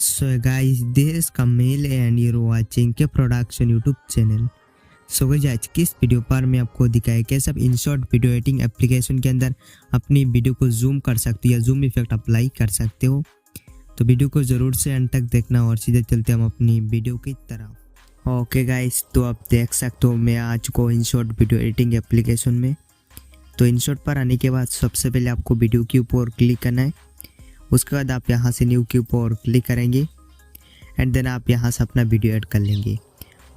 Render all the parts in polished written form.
So guys, this is Kamil and you're watching के production YouTube channel. So guys, आज की इस video पर मैं आपको दिखाया कैसे आप इनशॉट वीडियो एडिटिंग एप्लीकेशन के अंदर अपनी वीडियो को जूम कर सकते हो या जूम इफेक्ट अप्लाई कर सकते हो। तो वीडियो को ज़रूर से अंत तक देखना और सीधे चलते हम अपनी वीडियो की तरफ। ओके गाइस, तो आप देख सकते हो मैं आ चुका हूँ इनशॉट वीडियो एडिटिंग एप्लीकेशन में। तो इनशॉट पर आने के बाद सबसे पहले आपको वीडियो के ऊपर क्लिक करना है। उसके बाद आप यहाँ से न्यू के ऊपर क्लिक करेंगे एंड देन आप यहाँ से अपना वीडियो ऐड कर लेंगे।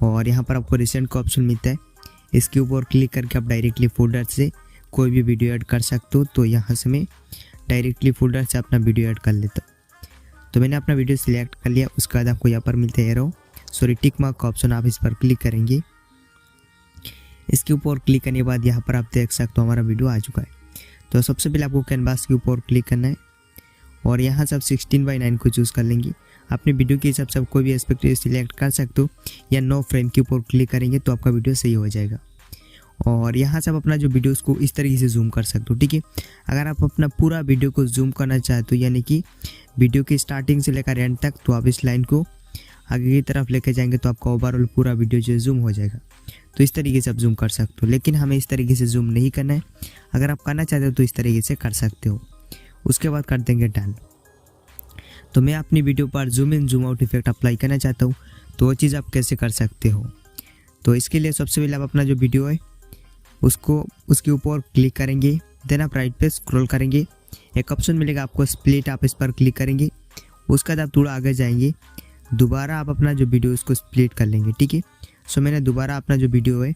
और यहाँ पर आपको रिसेंट का ऑप्शन मिलता है, इसके ऊपर क्लिक करके आप डायरेक्टली फोल्डर से कोई भी वीडियो ऐड कर सकते हो। तो यहाँ से मैं डायरेक्टली फोल्डर से अपना वीडियो ऐड कर लेता हूँ। तो मैंने अपना वीडियो सिलेक्ट कर लिया। उसके बाद आपको यहाँ पर मिलता है एरो, सॉरी टिक मार्क का ऑप्शन, आप इस पर क्लिक करेंगे। इसके ऊपर क्लिक करने के बाद यहाँ पर आप देख सकते हो हमारा वीडियो आ चुका है। तो सबसे पहले आपको कैनवास के ऊपर क्लिक करना है और यहाँ से आप 16:9 को चूज़ कर लेंगे। अपने वीडियो के हिसाब से आप कोई भी एस्पेक्ट सिलेक्ट कर सकते हो या नो फ्रेम के ऊपर क्लिक करेंगे तो आपका वीडियो सही हो जाएगा। और यहाँ से आप अपना जो वीडियोस को इस तरीके से जूम कर सकते हो, ठीक है। अगर आप अपना पूरा वीडियो को जूम करना चाहते हो, यानी कि वीडियो की स्टार्टिंग से लेकर एंड तक, तो आप इस लाइन को आगे की तरफ लेके जाएंगे तो आपका ओवरऑल पूरा वीडियो जो जूम हो जाएगा। तो इस तरीके से आप जूम कर सकते हो, लेकिन हमें इस तरीके से जूम नहीं करना है। अगर आप करना चाहते हो तो इस तरीके से कर सकते हो। उसके बाद कर देंगे डन। तो मैं अपनी वीडियो पर zoom in zoom out effect apply करना चाहता हूँ, तो वो चीज़ आप कैसे कर सकते हो। तो इसके लिए सबसे पहले आप अपना जो वीडियो है उसके ऊपर क्लिक करेंगे। देन आप राइट पे स्क्रॉल करेंगे, एक ऑप्शन मिलेगा आपको स्प्लिट, आप इस पर क्लिक करेंगे। उसके बाद आप थोड़ा आगे जाएंगे, दोबारा आप अपना जो वीडियो उसको स्प्लिट कर लेंगे, ठीक है। सो मैंने दोबारा अपना जो वीडियो है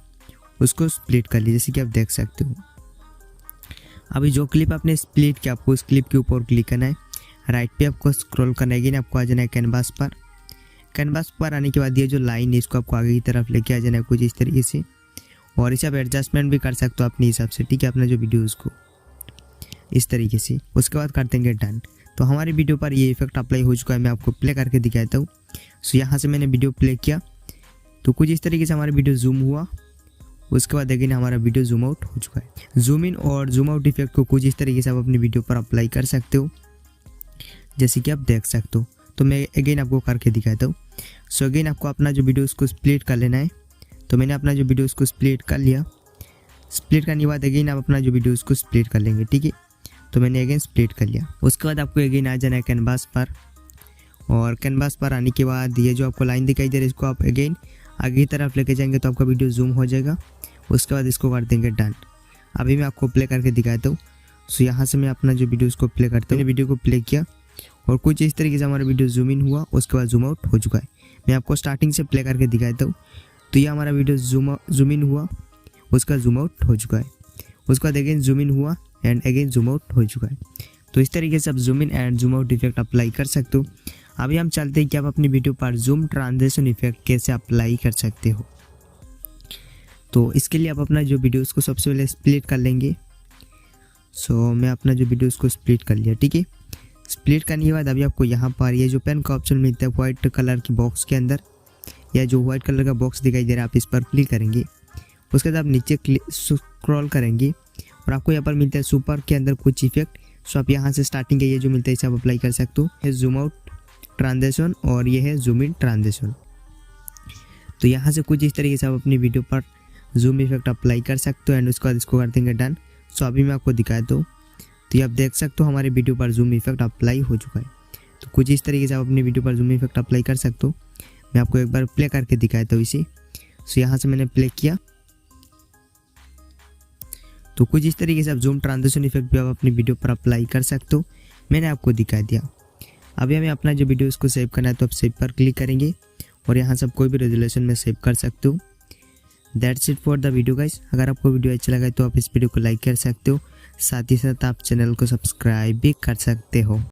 उसको स्प्लिट कर लिया, जैसे कि आप देख सकते हो। अभी जो क्लिप आपने स्प्लिट किया, आपको उस क्लिप के ऊपर क्लिक करना है, राइट पे आपको स्क्रॉल करना है, आपको आ जाना है कैनवास पर। कैनवास पर आने के बाद ये जो लाइन है इसको आपको आगे की तरफ लेके आ जाना है कुछ इस तरीके से। और इसे आप एडजस्टमेंट भी कर सकते हो अपने हिसाब से, ठीक है, अपना जो वीडियो उसको इस तरीके से। उसके बाद कर देंगे डन। तो हमारी वीडियो पर ये इफेक्ट अप्लाई हो चुका है, मैं आपको प्ले करके दिखाता हूँ। सो यहाँ से मैंने वीडियो प्ले किया तो कुछ इस तरीके से हमारा वीडियो जूम हुआ। उसके बाद अगेन हमारा वीडियो जूम आउट हो चुका है। जूम इन और जूम आउट इफेक्ट को कुछ इस तरीके से आप अपनी वीडियो पर अप्लाई कर सकते हो, जैसे कि आप देख सकते हो। तो मैं अगेन आपको करके दिखाता हूँ। सो अगेन आपको अपना जो वीडियो उसको स्प्लिट कर लेना है। तो मैंने अपना जो वीडियो उसको स्प्लिट कर लिया। स्प्लिट करने के बाद अगेन आप अपना जो वीडियो उसको स्प्लिट कर लेंगे, ठीक है। तो मैंने अगेन स्प्लिट कर लिया। उसके बाद आपको अगेन आ जाना है कैनवास पर। और कैनवास पर आने के बाद ये जो आपको लाइन दिखाई दे रही है इसको आप अगेन आगे की तरफ लेके जाएंगे तो आपका वीडियो जूम हो जाएगा। उसके बाद इसको कर देंगे डन। अभी मैं आपको प्ले करके दिखाता हूँ। सो यहाँ से मैं अपना जो वीडियो उसको प्ले करता हूँ। मैंने वीडियो को प्ले किया और कुछ इस तरीके से हमारा वीडियो जूम इन हुआ, उसके बाद जूम आउट हो चुका है। मैं आपको स्टार्टिंग से प्ले करके दिखाता हूँ। तो ये हमारा वीडियो जूम इन हुआ, उसका जूम आउट हो चुका है। उसके बाद अगेन जूम इन हुआ एंड अगेन जूम आउट हो चुका है। तो इस तरीके से आप zoom in and zoom out effect apply कर सकते हो। अभी हम चलते हैं कि आप अपनी वीडियो पर जूम ट्रांजिशन इफेक्ट कैसे अप्लाई कर सकते हो। तो इसके लिए आप अपना जो वीडियो उसको सबसे पहले स्प्लिट कर लेंगे। सो मैं अपना जो वीडियो उसको स्प्लिट कर लिया, ठीक है। स्प्लिट करने के बाद अभी आपको यहाँ पर ये जो पेन का ऑप्शन मिलता है व्हाइट कलर की बॉक्स के अंदर, या जो व्हाइट कलर का बॉक्स दिखाई दे रहा है आप इस पर क्लिक करेंगे। उसके बाद आप नीचे स्क्रॉल करेंगे और आपको यहाँ पर मिलता है सुपर के अंदर कुछ इफेक्ट। सो आप यहाँ से स्टार्टिंग के ये जो मिलता है इसे आप अप्लाई कर सकते हो। ये जूम आउट ट्रांजिशन और ये है जूम इन ट्रांजिशन। तो यहाँ से कुछ इस तरीके से आप अपनी वीडियो पर जूम इफेक्ट अप्लाई कर सकते हो एंड उसके बाद इसको कर देंगे डन। सो अभी मैं आपको दिखाता हूँ। तो ये आप देख सकते हो हमारे वीडियो पर जूम इफेक्ट अप्लाई हो चुका है। तो कुछ इस तरीके से आप अपनी वीडियो पर जूम इफेक्ट अप्लाई कर सकते हो। मैं आपको एक बार प्ले करके दिखाता हूँ इसे। सो यहाँ से मैंने प्ले किया तो कुछ इस तरीके से आप जूम ट्रांजिशन इफेक्ट भी आप अपनी वीडियो पर अप्लाई कर सकते हो। मैंने आपको दिखा दिया। अभी हमें अपना जो वीडियो उसको सेव करना है तो आप सेव पर क्लिक करेंगे और यहाँ से आप कोई भी रेजोल्यूशन में सेव कर सकते हो। That's it for the video guys. अगर आपको वीडियो अच्छा लगा तो आप इस वीडियो को लाइक कर सकते हो, साथ ही साथ आप चैनल को सब्सक्राइब भी कर सकते हो।